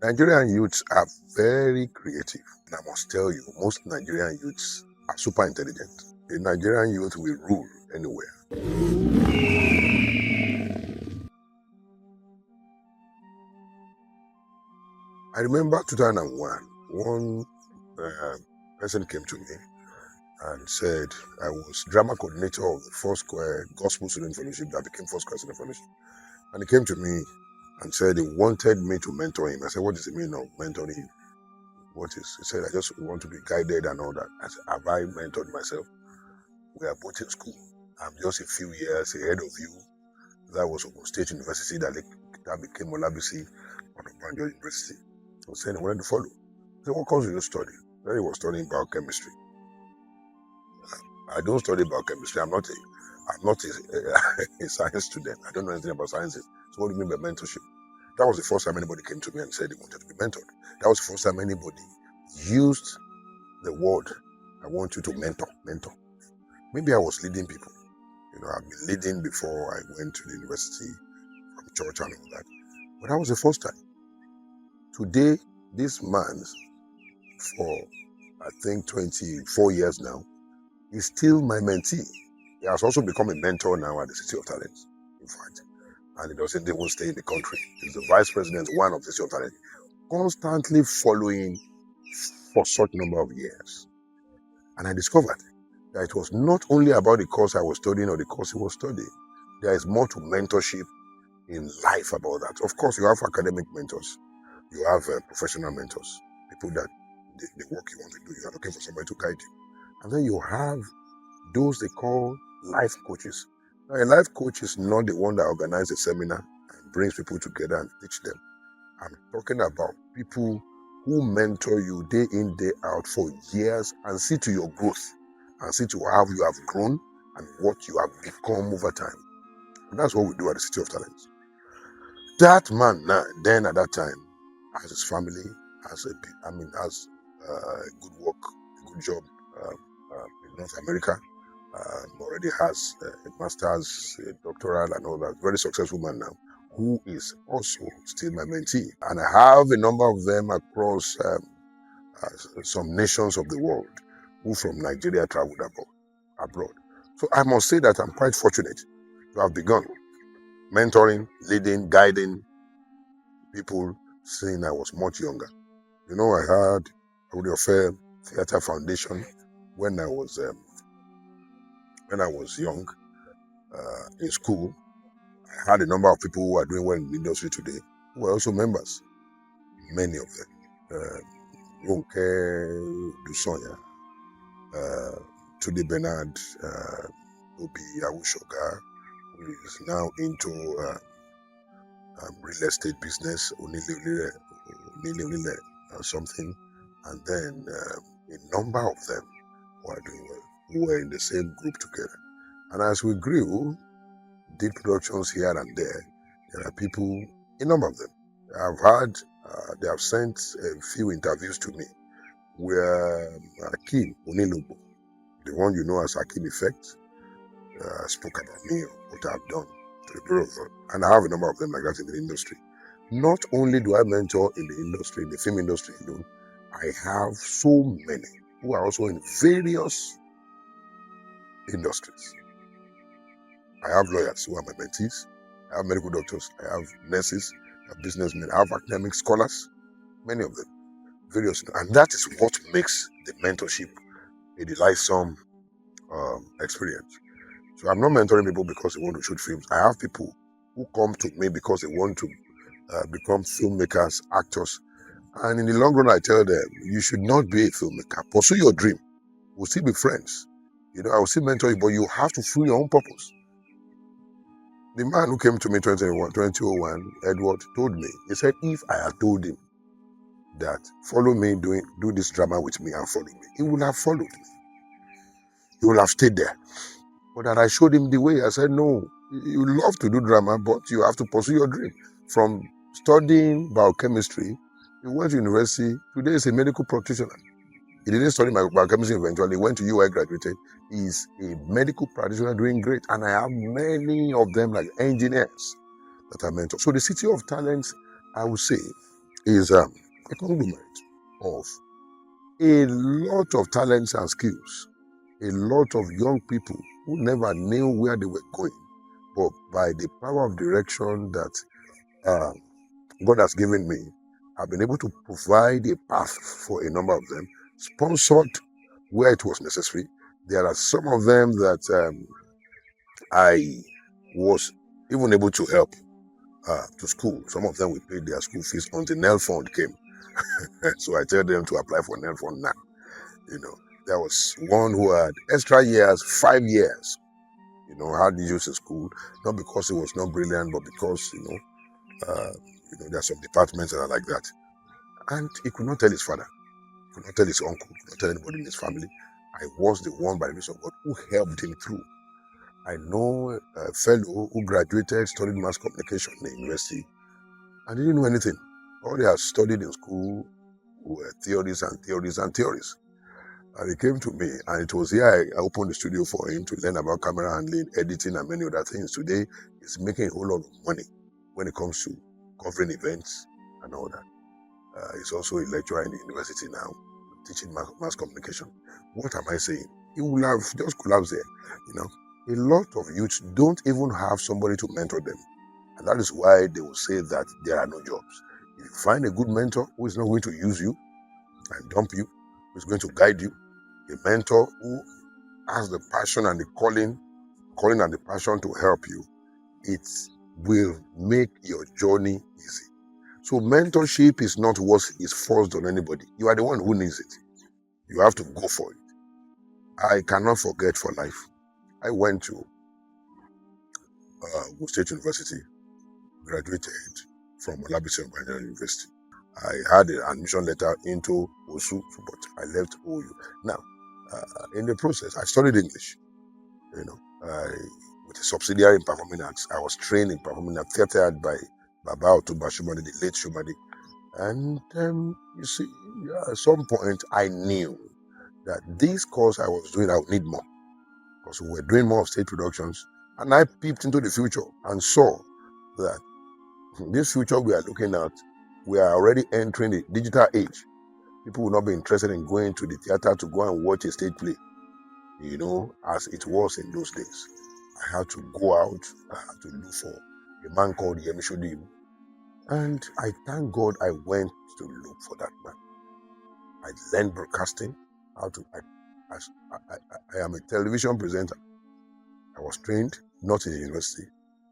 Nigerian youths are very creative. And I must tell you, most Nigerian youths are super intelligent. A Nigerian youth will rule anywhere. I remember 2001, one person came to me and said I was drama coordinator of the Four Square Gospel Student Fellowship that became Four Square Student Fellowship. And he came to me and said he wanted me to mentor him. I said, what does it mean of mentoring him? What is? He said, I just want to be guided and all that. I said, have I mentored myself? We are both in school. I'm just a few years ahead of you. That was Ogun State University that became Olabisi Onabanjo University. I was saying I wanted to follow. I said, what course did you study? Then he was studying biochemistry. I don't study biochemistry. I'm not a science student. I don't know anything about sciences. So what do you mean by mentorship? That was the first time anybody came to me and said they wanted to be mentored. That was the first time anybody used the word, I want you to mentor. Maybe I was leading people. I've been leading before I went to the university from church and all that. But that was the first time. Today, this man, for I think 24 years now, is still my mentee. He has also become a mentor now at the City of Talents, in fact. And he doesn't even stay in the country. He's the vice president, one of the City of Talents, constantly following for such number of years. And I discovered that it was not only about the course I was studying or the course he was studying. There is more to mentorship in life about that. Of course, you have academic mentors. You have professional mentors, people that the work you want to do, you are looking for somebody to guide you. And then you have those they call life coaches. Now, a life coach is not the one that organizes a seminar and brings people together and teach them. I'm talking about people who mentor you day in, day out for years and see to your growth and see to how you have grown and what you have become over time. And that's what we do at the City of Talents. That man then at that time has his family, has good work, a good job in North America. Already has a master's, a doctoral and all that. Very successful man now, who is also still my mentee. And I have a number of them across some nations of the world who from Nigeria traveled abroad. So I must say that I'm quite fortunate to have begun mentoring, leading, guiding people since I was much younger. I had OREOFE Theatre Foundation when I was young in school. I had a number of people who are doing well in the industry today who were also members. Many of them. Ronke Dusonya, Tude Bernard, Obi Awushoga, who is now into real estate business, Onile something, and then a number of them who are doing well, who were in the same group together. And as we grew, did productions here and there are people, a number of them, they have sent a few interviews to me where Akim Onilobo, the one you know as Akim Effect, spoke about me, what I've done to the Bureau of, and I have a number of them like that in the industry. Not only do I mentor in the industry, in the film industry alone, I have so many who are also in various industries. I have lawyers who are my mentees. I have medical doctors. I have nurses. I have businessmen. I have academic scholars. Many of them. Various. And that is what makes the mentorship a delightsome experience. So I'm not mentoring people because they want to shoot films. I have people who come to me because they want to become filmmakers, actors. And in the long run, I tell them, you should not be a filmmaker. Pursue your dream. We'll still be friends. I will still mentor you, but you have to fulfill your own purpose. The man who came to me 2001, Edward, told me, he said, if I had told him that follow me, do this drama with me and follow me, he would have followed me. He would have stayed there. But that I showed him the way. I said, no, you love to do drama, but you have to pursue your dream. From studying biochemistry, he went to university. Today he's a medical practitioner. He didn't study biochemistry eventually. He went to UI, graduated. He's a medical practitioner doing great. And I have many of them like engineers that I mentor. So the City of Talents, I would say, is a conglomerate of a lot of talents and skills, a lot of young people who never knew where they were going, but by the power of direction that God has given me, I've been able to provide a path for a number of them, sponsored where it was necessary. There are some of them that I was even able to help to school. Some of them we paid their school fees until NEL fund came. So I tell them to apply for NEL fund now. There was one who had extra years, 5 years, had issues in school, not because he was not brilliant, but because, there are some departments that are like that. And he could not tell his father, could not tell his uncle, could not tell anybody in his family. I was the one, by the grace of God, who helped him through. I know a fellow who graduated, studied mass communication in the university, and didn't know anything. All they had studied in school were theories and theories and theories. And he came to me, and it was here I opened the studio for him to learn about camera handling, editing, and many other things. Today, he's making a whole lot of money when it comes to covering events and all that. He's also a lecturer in the university now, teaching mass communication. What am I saying? He will have just collapsed there. A lot of youths don't even have somebody to mentor them. And that is why they will say that there are no jobs. If you find a good mentor who is not going to use you and dump you, who is going to guide you, a mentor who has the passion and the calling and the passion to help you, it will make your journey easy. So mentorship is not what is forced on anybody. You are the one who needs it. You have to go for it. I cannot forget for life. I went to Ogun State University, graduated from Olabisi Ogbonge University. I had an admission letter into OSU, but I left OU. Now, in the process, I studied English. With a subsidiary in performing arts. I was trained in performing arts, theatre art by Baba Otuba Shumadi, the late Shumadi. And you see, at some point, I knew that this course I was doing, I would need more. Because we were doing more of stage productions. And I peeped into the future and saw that this future we are looking at, we are already entering the digital age. People will not be interested in going to the theater to go and watch a stage play, as it was in those days. I had to go out, I had to look for a man called Yemi. And I thank God I went to look for that man. I learned broadcasting, I am a television presenter. I was trained not in the university.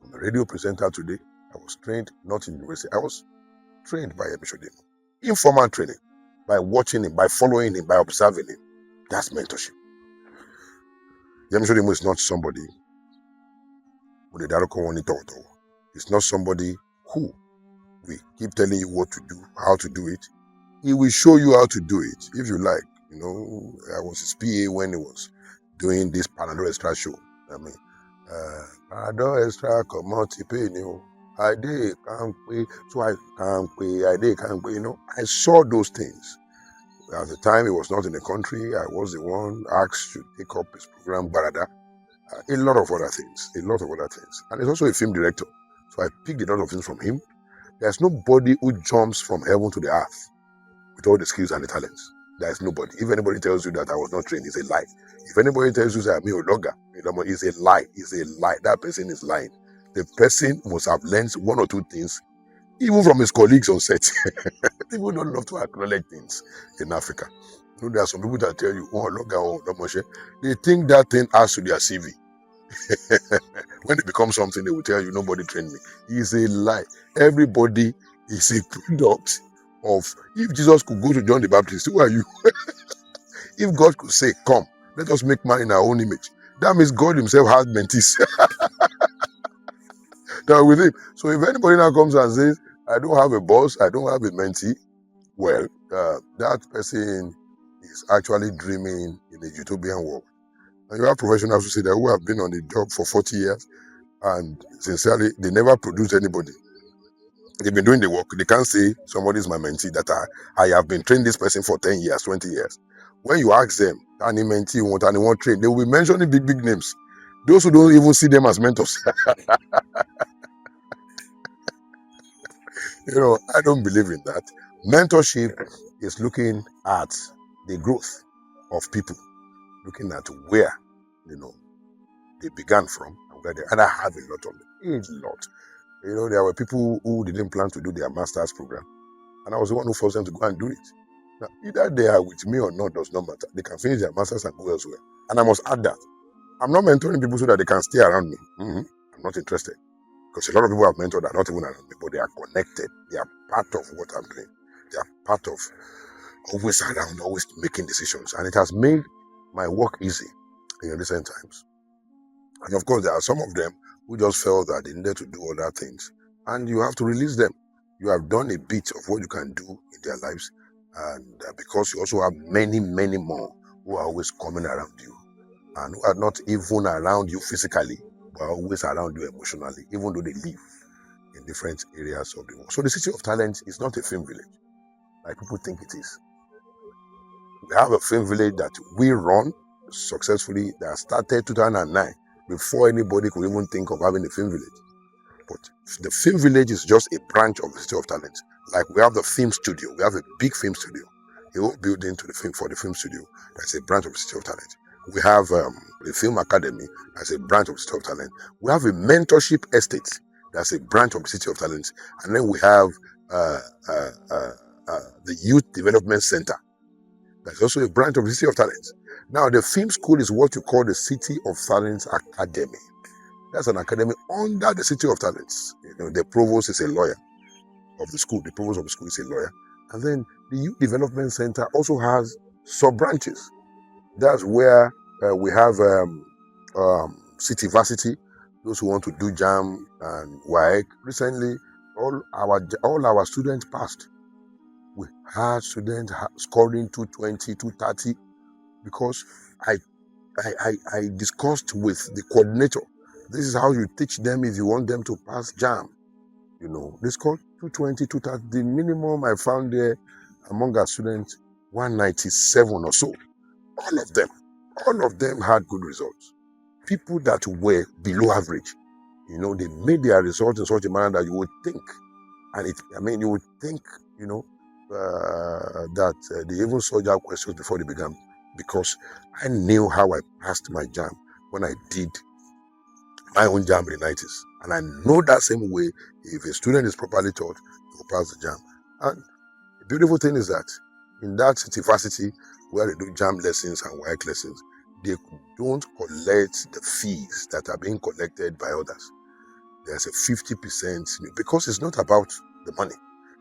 I'm a radio presenter today. I was trained not in university. I was trained by Yemi. Informal training, by watching him, by following him, by observing him. That's mentorship. Yemi is not somebody with a dark one. It's not somebody who we keep telling you what to do, how to do it. He will show you how to do it if you like. I was his PA when he was doing this Panadol Extra show. Panadol Extra come out to pay. I did can't pay, so I can't pay. I did can't pay. I saw those things. At the time, he was not in the country. I was the one asked to take up his program, Barada. A lot of other things. And he's also a film director. So I picked a lot of things from him. There's nobody who jumps from heaven to the earth with all the skills and the talents. There's nobody. If anybody tells you that I was not trained, it's a lie. If anybody tells you that I'm a logger, it's a lie. It's a lie. That person is lying. The person must have learned one or two things, even from his colleagues on set. People don't love to acknowledge things in Africa. There are some people that tell you, they think that thing adds to their CV. When it becomes something, they will tell you, nobody trained me. It's a lie. Everybody is a product of, if Jesus could go to John the Baptist, who are you? If God could say, come, let us make man in our own image, that means God himself has mentees. That are with him. So if anybody now comes and says, I don't have a boss, I don't have a mentee, well, that person is actually dreaming in a utopian world. And you have professionals who say that who have been on the job for 40 years and sincerely, they never produced anybody. They've been doing the work. They can't say somebody is my mentee, that I have been training this person for 10 years, 20 years. When you ask them, any mentee you want, anyone train, they will be mentioning big names. Those who don't even see them as mentors. I don't believe in that. Mentorship is looking at the growth of people, looking at where, they began from and where they, and I have a lot of them, a lot. There were people who didn't plan to do their master's program, and I was the one who forced them to go and do it. Now, either they are with me or not does not matter. They can finish their masters and go elsewhere. And I must add that I'm not mentoring people so that they can stay around me. I'm not interested. Because a lot of people I've mentored are not even around me, but they are connected. They are part of what I'm doing. They are part of always around, always making decisions. And it has made my work easy in recent times. And of course, there are some of them who just felt that they needed to do other things. And you have to release them. You have done a bit of what you can do in their lives. And because you also have many, many more who are always coming around you and who are not even around you physically, but are always around you emotionally, even though they live in different areas of the world. So the City of Talent is not a film village like people think it is. We have a film village that we run successfully that started 2009 before anybody could even think of having a film village. But the film village is just a branch of the City of Talent. Like we have the film studio, we have a big film studio, a whole building for the film studio. That's a branch of the City of Talent. We have a film academy. That's a branch of the City of Talent. We have a mentorship estate. That's a branch of the City of Talent. And then we have the Youth Development Center. That's also a branch of the City of Talent. Now, the film school is what you call the City of Talent Academy. That's an academy under the City of Talents. The provost is a lawyer of the school. The provost of the school is a lawyer. And then the Youth Development Center also has sub-branches. That's where we have City Varsity, those who want to do JAM and WAEC. Recently, all our students passed. We had students scoring 220, 230 because I discussed with the coordinator. This is how you teach them if you want them to pass JAM. They scored 220, 230. The minimum I found there among our students, 197 or so. All of them had good results. People that were below average, they made their results in such a manner that you would think, you would think, that they even saw JAM questions before they began, because I knew how I passed my JAM when I did my own JAM in the 90s. And I know that same way, if a student is properly taught, he will pass the JAM. And the beautiful thing is that in that City Varsity, where they do JAM lessons and WAEC lessons, they don't collect the fees that are being collected by others. There's a 50%, because it's not about the money.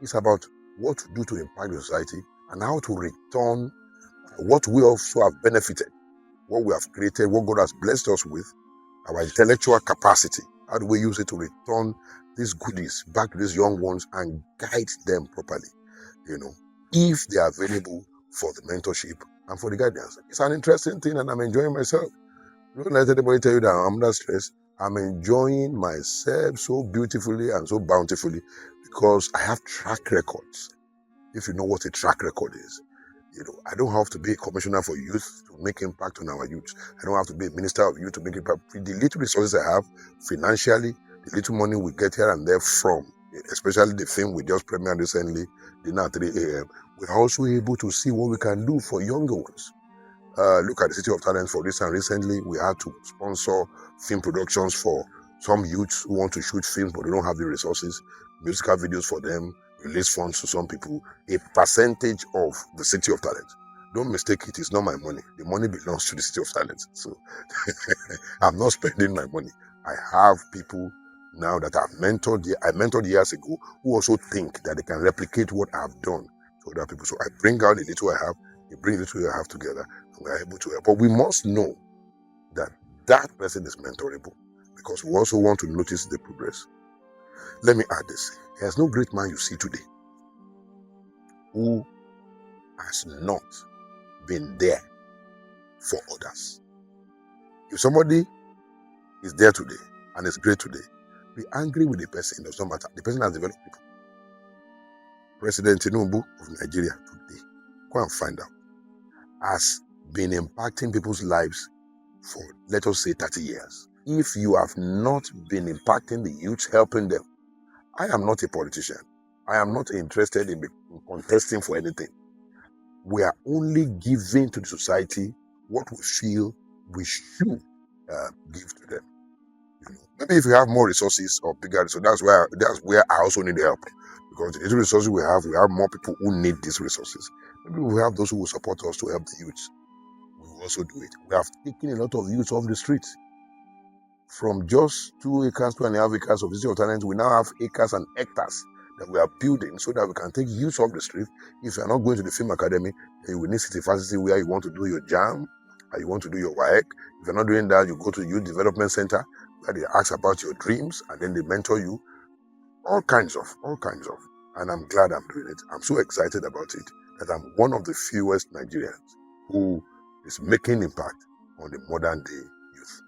It's about what to do to impact the society and how to return what we also have benefited, what we have created, what God has blessed us with, our intellectual capacity. How do we use it to return these goodies back to these young ones and guide them properly, if they are available for the mentorship and for the guidance. It's an interesting thing and I'm enjoying myself. Don't let anybody tell you that I'm under stress. I'm enjoying myself so beautifully and so bountifully because I have track records. If you know what a track record is, I don't have to be a commissioner for youth to make impact on our youth. I don't have to be a minister of youth to make impact. With the little resources I have financially, the little money we get here and there from, especially the film we just premiered recently, dinner at 3 a.m., we're also able to see what we can do for younger ones. Look at the City of Talent for this, and recently we had to sponsor film productions for some youths who want to shoot films but they don't have the resources, musical videos for them, release funds to some people, a percentage of the City of Talent. Don't mistake it, it's not my money. The money belongs to the City of Talent. So I'm not spending my money. I have people now that I mentored years ago who also think that they can replicate what I've done to other people. So I bring out the little I have, they bring the little I have together, and we're able to help. But we must know that that person is mentorable because we also want to notice the progress. Let me add this. There's no great man you see today who has not been there for others. If somebody is there today and is great today, be angry with the person. It does not matter. The person has developed people. President Tinubu of Nigeria today, go and find out, has been impacting people's lives for, let us say, 30 years. If you have not been impacting the youth, helping them, I am not a politician. I am not interested in contesting for anything. We are only giving to the society what we feel we should give to them. Maybe if you have more resources or bigger resources, that's where I also need help. Because the resources we have more people who need these resources. Maybe we have those who will support us to help the youth. We will also do it. We have taken a lot of youth off the streets. From just 2 acres, 2.5 acres of visiting talent, we now have acres and hectares that we are building so that we can take youth off the street. If you are not going to the film academy, then you will need city facility where you want to do your JAM, or you want to do your WAEC. If you're not doing that, you go to the Youth Development Center where they ask about your dreams and then they mentor you. All kinds of. And I'm glad I'm doing it. I'm so excited about it that I'm one of the fewest Nigerians who is making impact on the modern day youth.